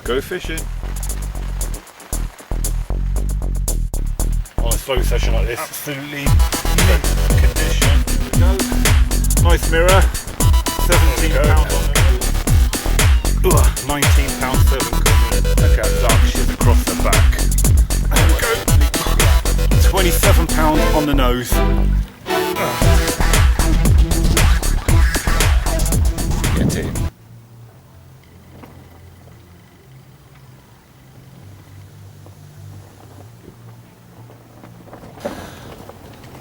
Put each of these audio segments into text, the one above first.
go fishing. On a slow session like this, absolutely mint condition. Here we go. Nice mirror, £17 on the nose. £19 7 coming. Look how dark she is across the back. There we go. £27 on the nose. Get in.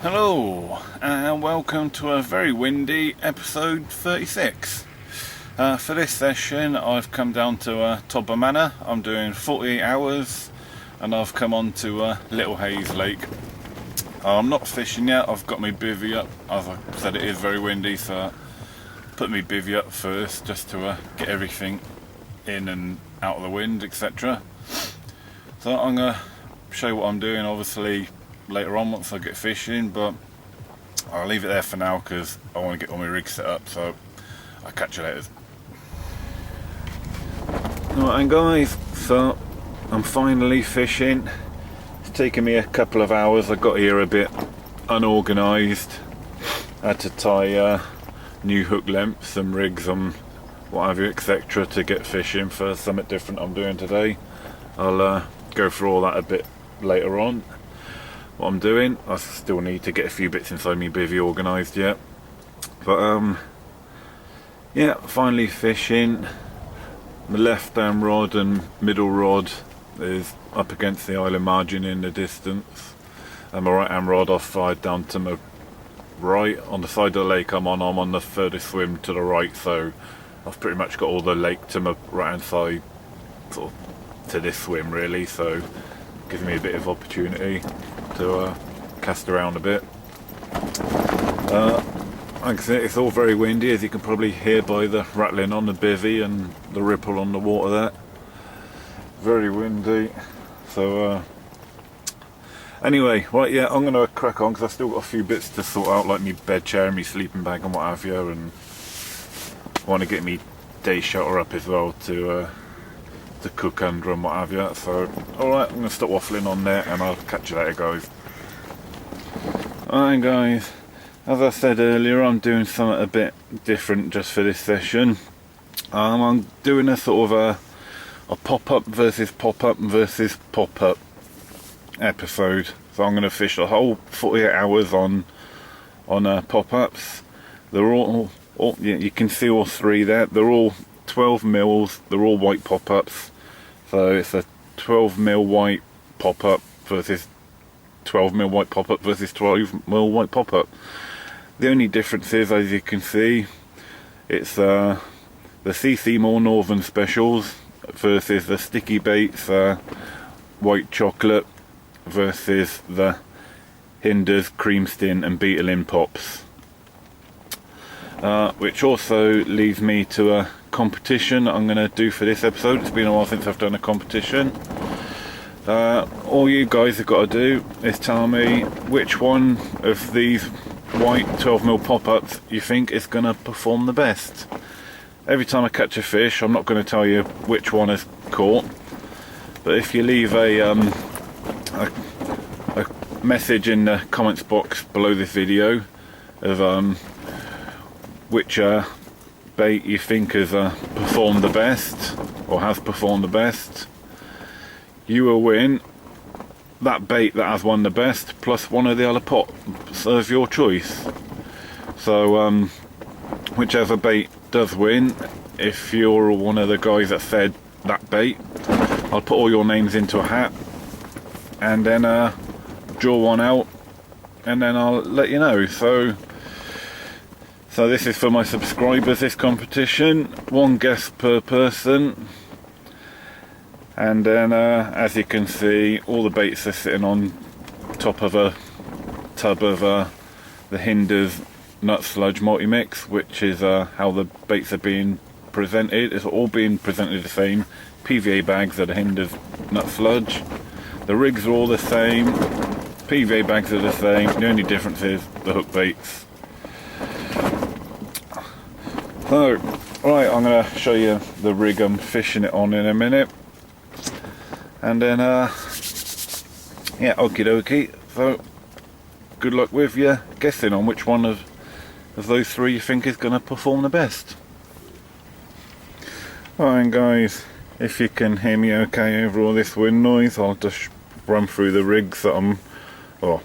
Hello and welcome to a very windy episode 36. For this session I've come down to Todber Manor. I'm doing 48 hours and I've come on to Little Hayes Lake. I'm not fishing yet, I've got my bivvy up. As I said, it is very windy, so I put my bivvy up first just to get everything in and out of the wind, etc. So I'm going to show you what I'm doing obviously later on once I get fishing, but I'll leave it there for now because I want to get all my rig set up, so I'll catch you later. Alright guys, so I'm finally fishing. It's taken me a couple of hours. I got here a bit unorganised. I had to tie new hook lengths and rigs and what have you, etc. to get fishing for something different I'm doing today. I'll go through all that a bit later on. What I'm doing, I still need to get a few bits inside me bivvy organised yet. But yeah, finally fishing. My left hand rod and middle rod is up against the island margin in the distance, and my right hand rod I've fired down to my right. On the side of the lake I'm on the furthest swim to the right, so I've pretty much got all the lake to my right hand side, sort of to this swim really, so gives me a bit of opportunity to cast around a bit. Like I said, it's all very windy, as you can probably hear by the rattling on the bivvy and the ripple on the water there. Very windy. So anyway, right, yeah, I'm going to crack on because I've still got a few bits to sort out, like my bed chair and my sleeping bag and what have you, and I want to get me day shelter up as well to cook under and what have you. So alright, I'm going to stop waffling on there and I'll catch you later guys. Alright guys, as I said earlier, I'm doing something a bit different just for this session. I'm doing a sort of a pop-up versus pop-up versus pop-up episode. So I'm going to fish the whole 48 hours on pop-ups. They're all yeah, you can see all three there. They're all 12 mils. They're all white pop-ups. So it's a 12 mil white pop-up versus 12 mil white pop-up versus 12 mil white pop-up. The only difference is, as you can see, it's the CC More Northern Specials versus the Sticky Baits White Chocolate versus the Hinders Cream Stin and Beetle-in Pops. Which also leads me to a competition I'm going to do for this episode. It's been a while since I've done a competition. All you guys have got to do is tell me which one of these white 12mm pop-ups you think is going to perform the best. Every time I catch a fish, I'm not going to tell you which one is caught, but if you leave a message in the comments box below this video of which bait you think has performed the best or has performed the best, you will win that bait that has won the best plus one of the other pots of your choice. So whichever bait does win, if you're one of the guys that said that bait, I'll put all your names into a hat and then draw one out and then I'll let you know. So this is for my subscribers, this competition, one guess per person. And then, as you can see, all the baits are sitting on top of a tub of the Hinders Nut Sludge Multi-Mix, which is how the baits are being presented. It's all being presented the same. PVA bags are the Hinders Nut Sludge. The rigs are all the same. PVA bags are the same. The only difference is the hook baits. So, right, I'm going to show you the rig I'm fishing it on in a minute. And then yeah, okie dokie. So good luck with you guessing on which one of those three you think is going to perform the best. Alright guys, if you can hear me okay over all this wind noise, I'll just run through the rigs that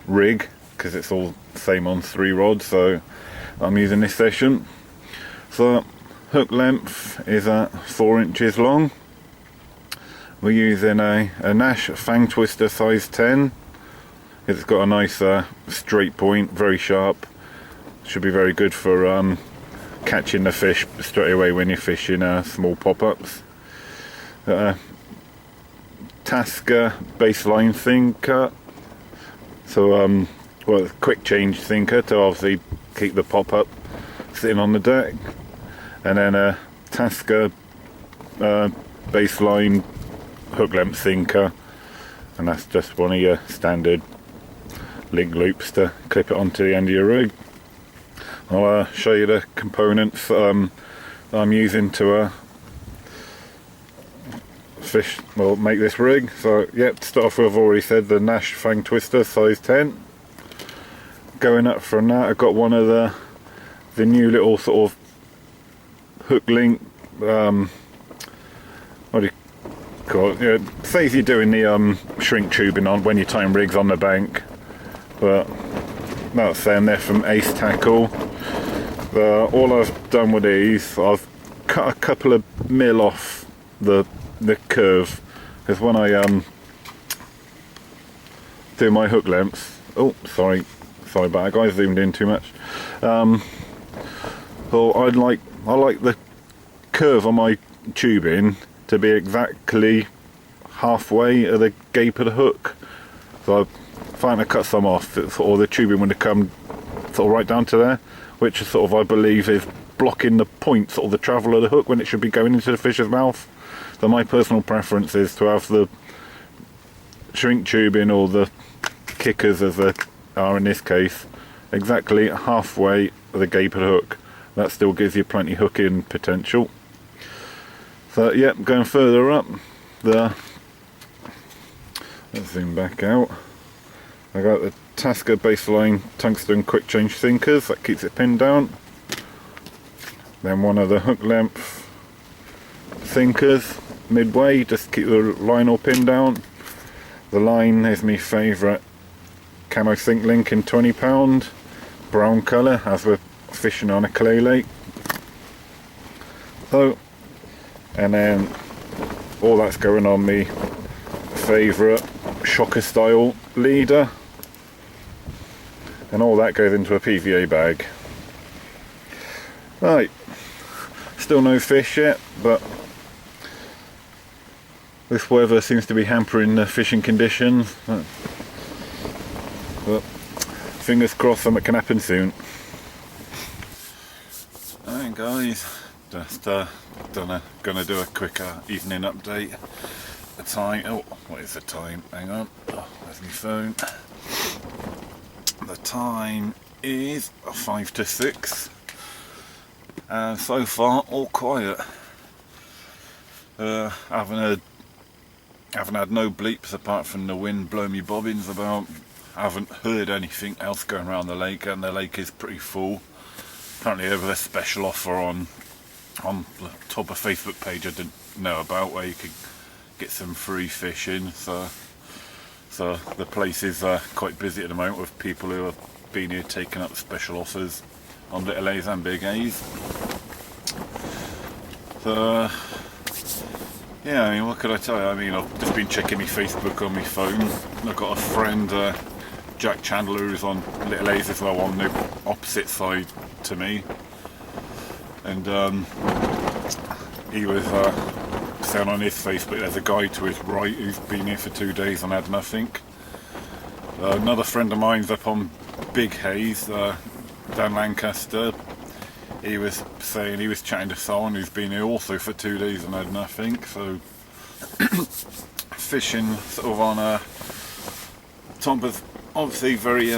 rig, because it's all same on 3 rods, so I'm using this session. So hook length is at 4 inches long. We're using a Nash Fang Twister size 10. It's got a nice straight point, very sharp. Should be very good for catching the fish straight away when you're fishing small pop-ups. Tasca baseline sinker, so well, quick change sinker to obviously keep the pop-up sitting on the deck, and then a Tasca baseline hook length sinker, and that's just one of your standard link loops to clip it onto the end of your rig. I'll show you the components that I'm using to make this rig. So yeah, to start off with, I've already said the Nash Fang Twister size 10. Going up from that, I've got one of the new little sort of hook link, what do you call it? Yeah, saves you doing the shrink tubing on when you're tying rigs on the bank. But that's saying they're from Ace Tackle. All I've done with these, I've cut a couple of mil off the curve, because when I do my hook lengths, oh sorry about that guys, zoomed in too much. So I like the curve on my tubing to be exactly halfway of the gape of the hook. So if I cut some off, or the tubing would have come sort of right down to there, which sort of I believe is blocking the point, sort of the travel of the hook when it should be going into the fish's mouth. So my personal preference is to have the shrink tubing, or the kickers as they are in this case, exactly halfway of the gape of the hook. That still gives you plenty hooking potential. So yeah, going further up, let's zoom back out. I got the Tasca baseline tungsten quick change sinkers, that keeps it pinned down. Then one of the hook length sinkers midway, just keep the line all pinned down. The line is my favourite camo sink link in £20, brown colour, as we're fishing on a clay lake. So, and then all that's going on me favourite shocker style leader, and all that goes into a PVA bag. Right, still no fish yet, but this weather seems to be hampering the fishing conditions. But fingers crossed something can happen soon. Alright guys, just gonna do a quick evening update. The time, oh, what is the time? Hang on, oh, there's my phone. The time is 5 to 6, and so far all quiet. Haven't had no bleeps apart from the wind blowing me bobbins about. Haven't heard anything else going around the lake, and the lake is pretty full. Apparently there was a special offer on the todber Facebook page I didn't know about, where you could get some free fishing. So the place is quite busy at the moment with people who have been here taking up special offers on little A's and big A's. So yeah, I mean, what could I tell you? I mean, I've just been checking my Facebook on my phone. I've got a friend, Jack Chandler, who's on little A's as well, on the opposite side to me, and he was saying on his Facebook there's a guy to his right who's been here for 2 days and had nothing. Another friend of mine's up on Big Haze, down Lancaster. He was saying he was chatting to someone who's been here also for 2 days and had nothing. So fishing sort of on todber's obviously very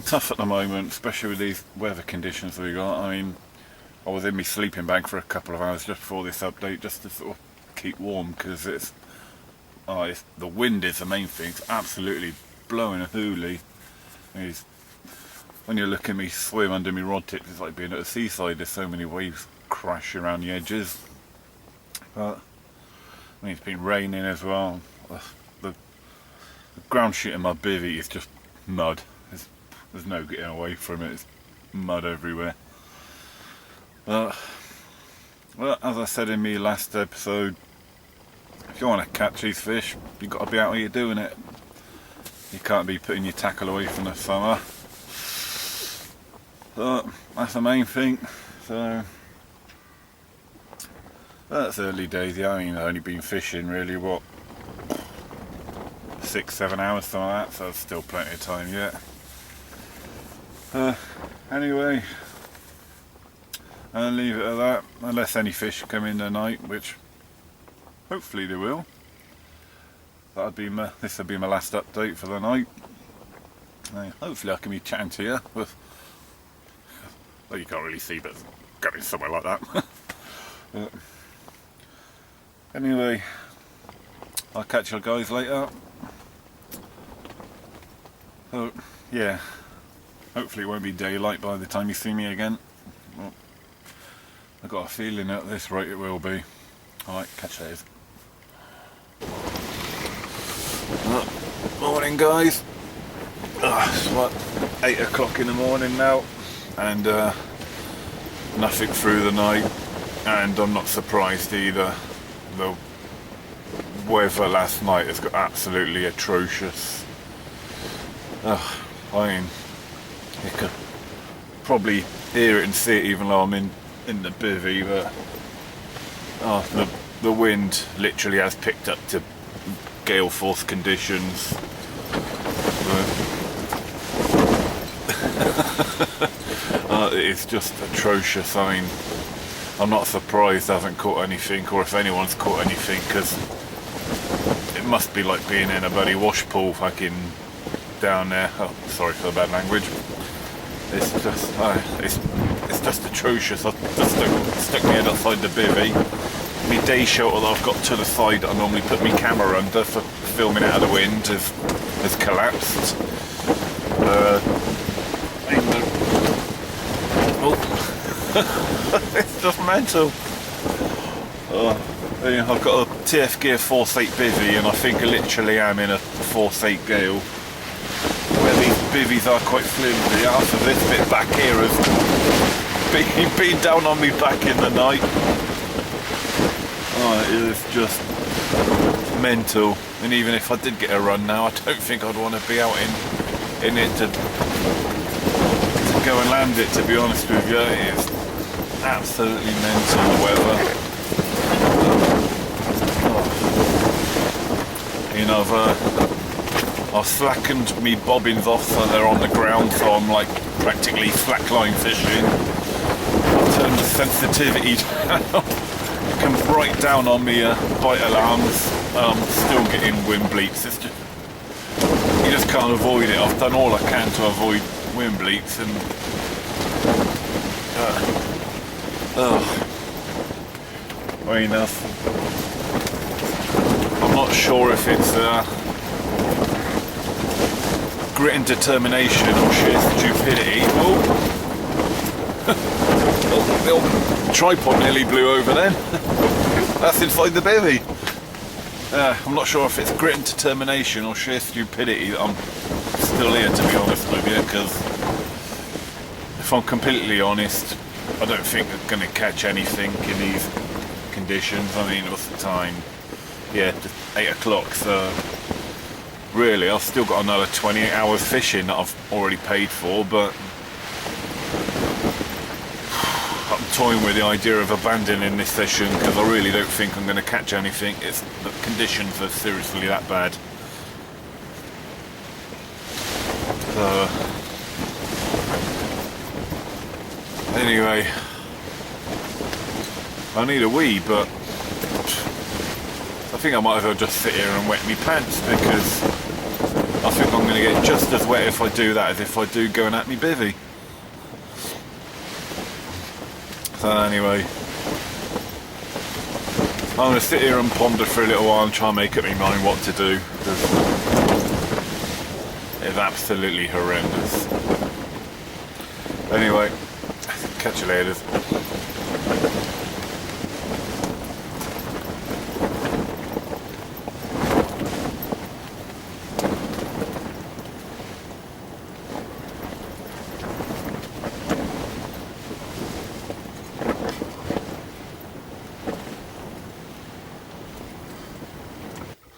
tough at the moment, especially with these weather conditions we got. I mean, I was in my sleeping bag for a couple of hours just before this update, just to sort of keep warm, because it's Oh, the wind is the main thing. It's absolutely blowing a hoolie. When you look at me swim under me rod tips, it's like being at a seaside. There's so many waves crashing around the edges. But I mean, it's been raining as well. The ground sheet in my bivvy is just mud. There's no getting away from it. It's mud everywhere. But well, as I said in my last episode, if you want to catch these fish, you've got to be out here doing it. You can't be putting your tackle away from the summer. So that's the main thing. So that's early days. Yeah, I mean, I've only been fishing really, what, 6-7 hours, something like that, so there's still plenty of time yet. Anyway, I'll leave it at that, unless any fish come in tonight, which hopefully they will. This will be my last update for the night. Hopefully I can be chatting to you with, well, you can't really see, but going somewhere like that. Anyway, I'll catch you guys later. So yeah, hopefully it won't be daylight by the time you see me again. Well, I've got a feeling at this rate it will be. Alright, catch you later. Morning guys. It's what, 8 o'clock in the morning now, and nothing through the night, and I'm not surprised either. The weather last night has got absolutely atrocious. I mean, you could probably hear it and see it even though I'm in the bivvy, but the wind literally has picked up to gale force conditions. It's just atrocious. I mean, I'm not surprised I haven't caught anything, or if anyone's caught anything, because it must be like being in a bloody wash pool fucking down there. Oh, sorry for the bad language. It's just atrocious. I've just stuck my head outside the bivvy. My day shelter that I've got to the side that I normally put my camera under for filming out of the wind has collapsed. It's just mental. I've got a TF Gear Force 8 bivvy, and I think I literally am in a Force 8 gale, where these bivvies are quite flimsy. After this bit back here has been down on me back in the night. It is just mental. And even if I did get a run now, I don't think I'd want to be out in it to go and land it, to be honest with you. It is absolutely mental, the weather. You know, I've slackened me bobbins off so they're on the ground, so I'm like practically slackline fishing. I've turned the sensitivity down. It comes right down on me bite alarms. I'm still getting wind bleeds. It's just, you just can't avoid it. I've done all I can to avoid wind bleeds, and I mean, I'm not sure if it's grit and determination or sheer stupidity. The old tripod nearly blew over then. That's inside the bivvy. I'm not sure if it's grit and determination or sheer stupidity that I'm still here, to be honest with you, because if I'm completely honest, I don't think I'm going to catch anything in these conditions. I mean, what's the time? Yeah, just 8 o'clock, so really I've still got another 28 hours fishing that I've already paid for, but I'm toying with the idea of abandoning this session because I really don't think I'm going to catch anything. The conditions are seriously that bad. So anyway, I need a wee, but I think I might as well just sit here and wet me pants, because I think I'm going to get just as wet if I do that as if I do going at me bivvy. So anyway, I'm going to sit here and ponder for a little while and try and make up my mind what to do. It's absolutely horrendous. Anyway, catch you later.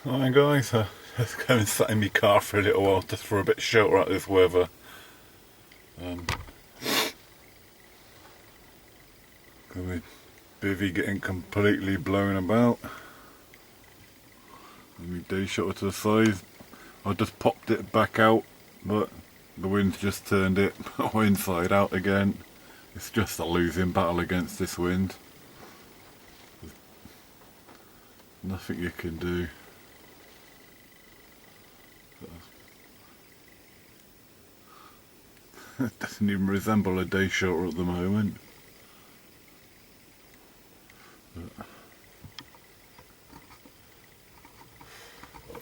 Hi guys, just going and sat in my car for a little while just for a bit of shelter out of this weather. With bivvy getting completely blown about. And my day shutter to the side. I just popped it back out, but the wind's just turned it inside out again. It's just a losing battle against this wind. There's nothing you can do. It doesn't even resemble a day shelter at the moment.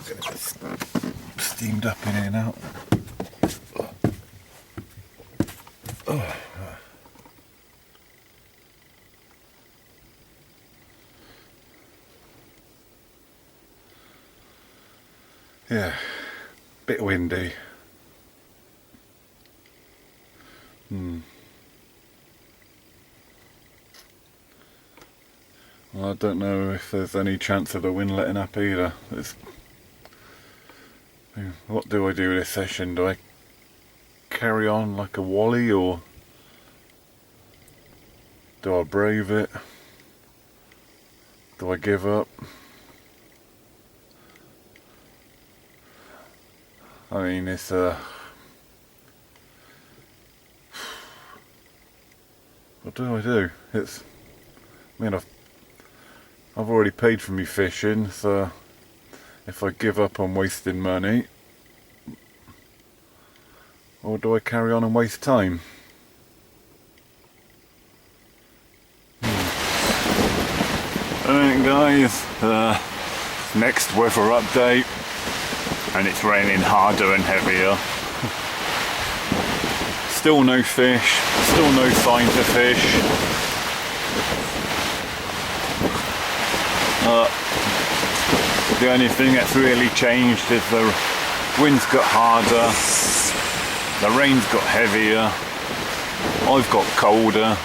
It's steamed up in here now. Oh. Yeah, bit windy. Well, I don't know if there's any chance of the wind letting up either. What do I do with this session? Do I carry on like a wally, or do I brave it? Do I give up? I mean, it's what do I do? I mean, I've already paid for me fishing, so if I give up on wasting money, or do I carry on and waste time? Alright guys, next weather update, and it's raining harder and heavier. Still no fish, still no signs of fish. The only thing that's really changed is the winds got harder, the rain's got heavier, I've got colder.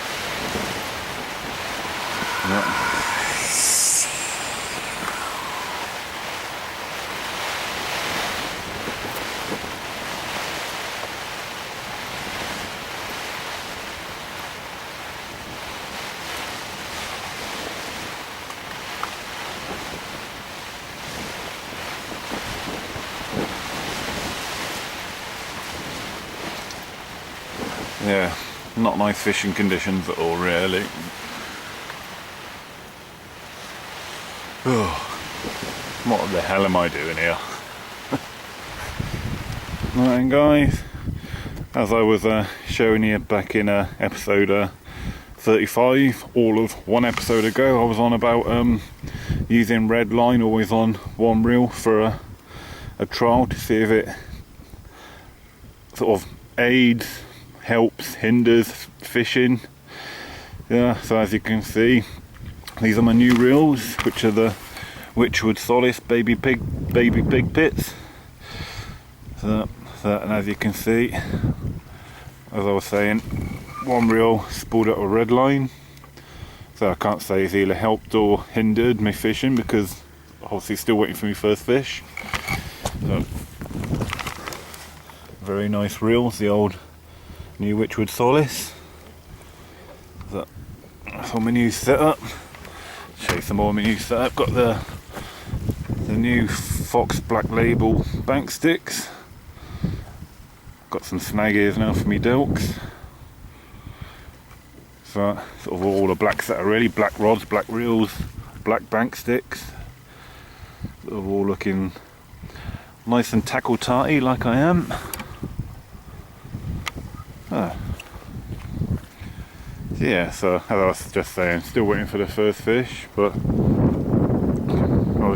Yeah. Yeah, not nice fishing conditions at all, really. Oh, what the hell am I doing here? Right guys, as I was showing you back in episode 35, all of one episode ago, I was on about using red line always on one reel for a trial to see if it sort of aids, helps, hinders fishing. Yeah, so as you can see, these are my new reels, which are the Witchwood Solace baby pig pits. So, and as you can see, as I was saying, one reel spooled up a red line, so I can't say it's either helped or hindered me fishing, because obviously still waiting for my first fish. So, very nice reels, the old new Witchwood Solace. So, that's all my new setup. Show you some more of my new setup. Got the new Fox Black Label bank sticks. Got some snag ears now for me delks. So sort of all the black setup really, black rods, black reels, black bank sticks. Sort of all looking nice and tackle tarty like I am. Yeah, so as I was just saying, still waiting for the first fish, but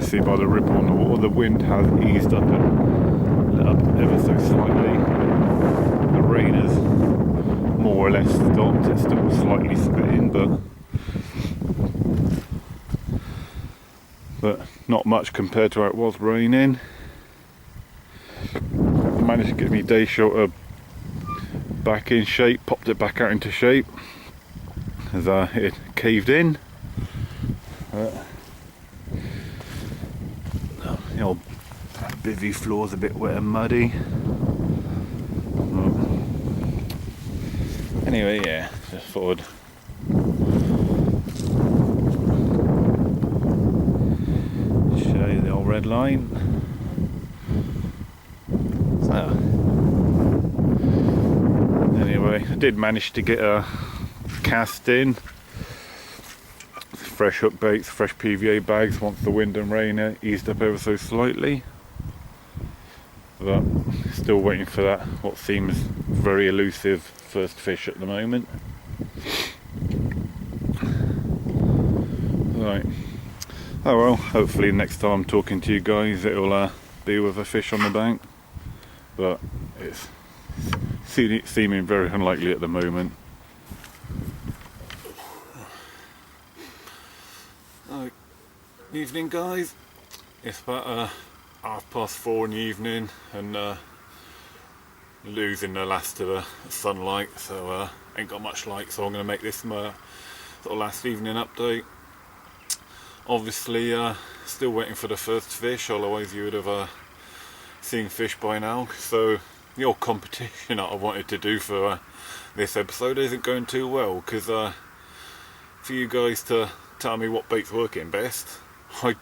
obviously by the ripple on the water, the wind has eased up and let up ever so slightly. The rain has more or less stopped. It's still slightly spitting, but not much compared to how it was raining. I managed to get my day shelter back in shape, popped it back out into shape as it caved in. The old bivvy floor's a bit wet and muddy. Anyway, yeah, just thought I'd show you the old red line. So, anyway, I did manage to get a cast in. Fresh hook baits, fresh PVA bags once the wind and rain eased up ever so slightly. But still waiting for that, what seems very elusive first fish at the moment. Right. Oh well, hopefully next time I'm talking to you guys it'll be with a fish on the bank. But it's seeming very unlikely at the moment. Evening guys, it's about 4:30 in the evening and losing the last of the sunlight, so ain't got much light, so I'm going to make this my sort of last evening update. Obviously still waiting for the first fish, otherwise you would have seen fish by now. So the old competition that I wanted to do for this episode isn't going too well, because for you guys to tell me what bait's working best, I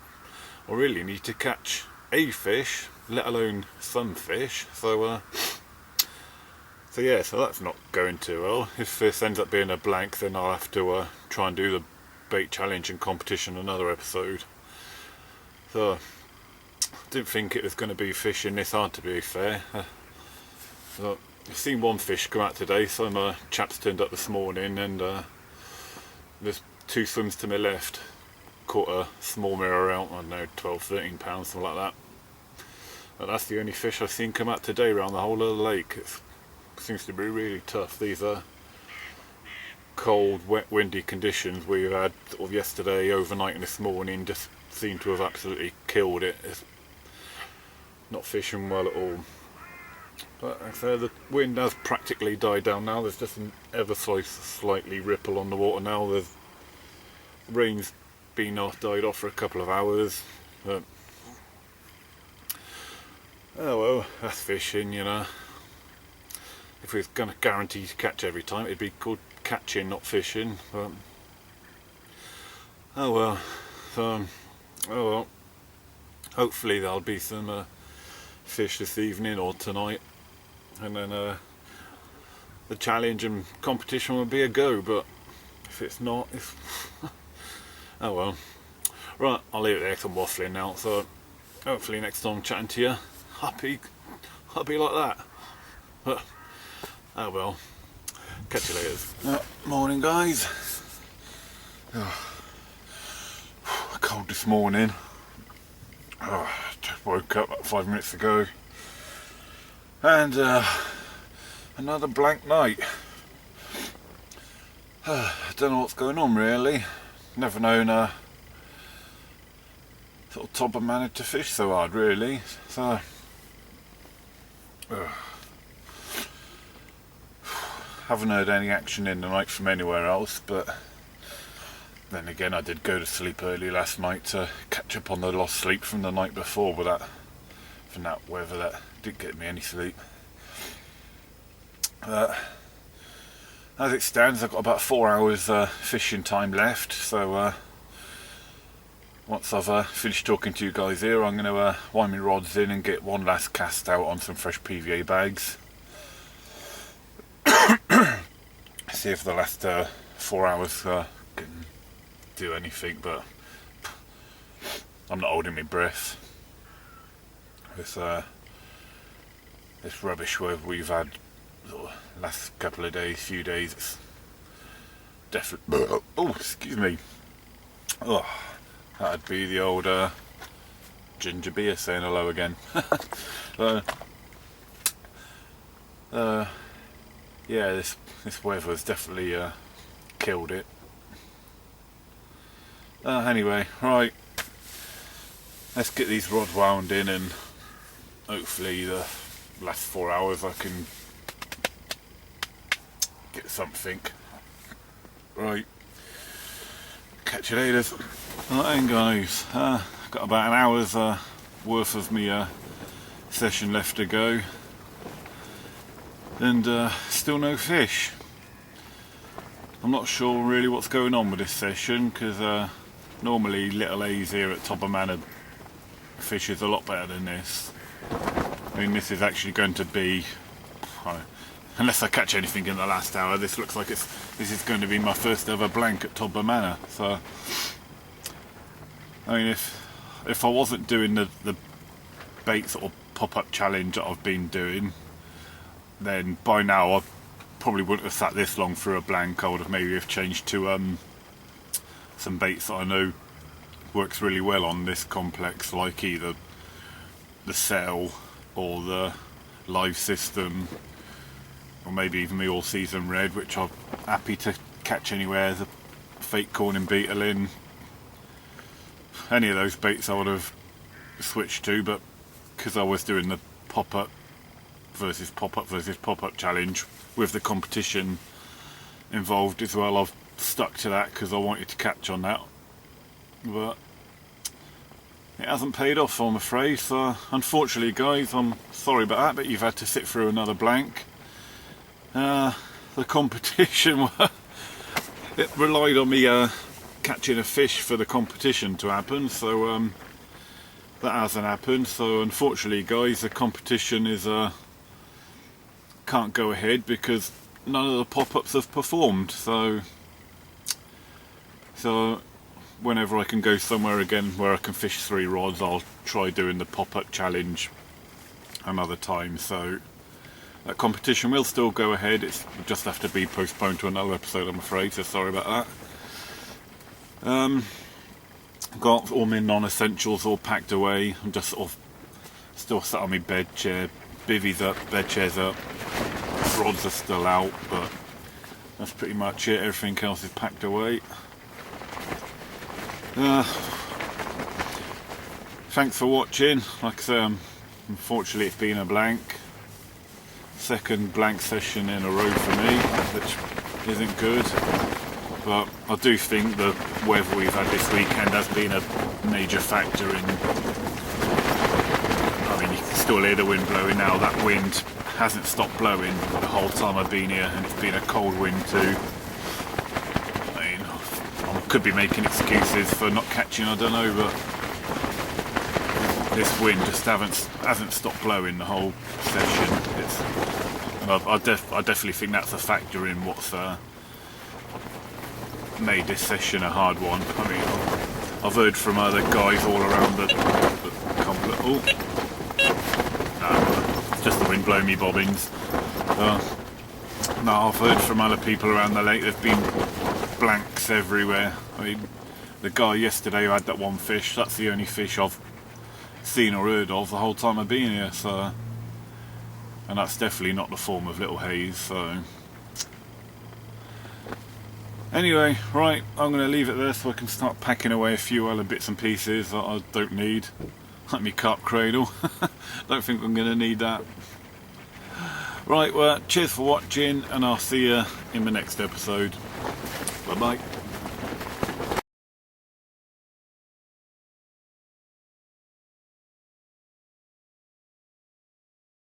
really need to catch a fish, let alone some fish. So yeah, so that's not going too well. If this ends up being a blank, then I'll have to try and do the bait challenge and competition another episode. So I didn't think it was going to be fishing this hard, to be fair. So I've seen one fish come out today. Some chaps turned up this morning, and there's 2 swims to my left. Caught a small mirror out, I don't know, 12-13 pounds, something like that. But that's the only fish I've seen come out today around the whole of the lake. It seems to be really tough. These are cold, wet, windy conditions we've had sort of yesterday, overnight and this morning just seem to have absolutely killed it. It's not fishing well at all. But like I say, the wind has practically died down now. There's just an ever so slightly ripple on the water now. There's rain's been died off for a couple of hours, but oh well, that's fishing, you know. If we was going to guarantee to catch every time, it'd be called catching, not fishing. But oh well, oh well. Hopefully there'll be some fish this evening or tonight, and then the challenge and competition will be a go. But if it's not, it's oh well. Right, I'll leave it there 'cause I'm waffling now. So hopefully next time I'm chatting to you, I'll be like that. But oh well. Catch you later. Morning guys. Cold this morning. Just woke up about 5 minutes ago. And another blank night. I don't know what's going on really. Never known sort of todber managed to fish so hard really. So haven't heard any action in the night from anywhere else, but then again I did go to sleep early last night to catch up on the lost sleep from the night before, but from that weather that didn't get me any sleep. As it stands, I've got about 4 hours fishing time left, so once I've finished talking to you guys here, I'm going to wind my rods in and get one last cast out on some fresh PVA bags. See if the last 4 hours can do anything, but I'm not holding my breath. This rubbish weather we've had the last couple of days, few days, it's definitely, oh excuse me, oh, that'd be the old ginger beer saying hello again. Yeah, this weather has definitely killed it. Anyway, right, let's get these rods wound in, and hopefully the last 4 hours I can get something. Right, catch you later. Right, guys, got about an hour's worth of me session left to go, and still no fish. I'm not sure really what's going on with this session, because normally little A's here at Todber Manor fishes a lot better than this. I mean, this is actually going to be, unless I catch anything in the last hour, this looks like this is going to be my first ever blank at Todber Manor. So, I mean, if I wasn't doing the bait sort of pop-up challenge that I've been doing, then by now I probably wouldn't have sat this long through a blank. I would have maybe changed to some baits that I know works really well on this complex, like either the cell or the live system, or maybe even the all season red, which I'm happy to catch anywhere as a fake corning beetle in. Any of those baits I would have switched to, but because I was doing the pop-up versus pop-up challenge with the competition involved as well, I've stuck to that because I wanted to catch on that, but it hasn't paid off, I'm afraid. So unfortunately, guys, I'm sorry about that, but you've had to sit through another blank. The competition it relied on me catching a fish for the competition to happen, so that hasn't happened. So unfortunately, guys, the competition is can't go ahead because none of the pop-ups have performed. So whenever I can go somewhere again where I can fish 3 rods, I'll try doing the pop-up challenge another time. So that competition will still go ahead, it'll just have to be postponed to another episode, I'm afraid, so sorry about that. Got all my non-essentials all packed away. I'm just sort of still sat on my bed chair, bivvies up, bed chairs up, rods are still out, but that's pretty much it. Everything else is packed away. Thanks for watching. Like I say, unfortunately it's been a blank. Second blank session in a row for me, which isn't good. But I do think the weather we've had this weekend has been a major factor in. I mean, you can still hear the wind blowing now. That wind hasn't stopped blowing the whole time I've been here, and it's been a cold wind too. I mean, I could be making excuses for not catching, I don't know, but this wind just hasn't stopped blowing the whole session. I definitely think that's a factor in what's made this session a hard one. I mean, I've heard from other guys all around the complex. Oh, no, it's just the wind blowing me bobbins. No, I've heard from other people around the lake. There've been blanks everywhere. I mean, the guy yesterday who had that one fish, that's the only fish I've seen or heard of the whole time I've been here. So, and that's definitely not the form of little haze. So. Anyway, right, I'm going to leave it there so I can start packing away a few other bits and pieces that I don't need. Like my carp cradle. Don't think I'm going to need that. Right, well, cheers for watching, and I'll see you in the next episode. Bye bye.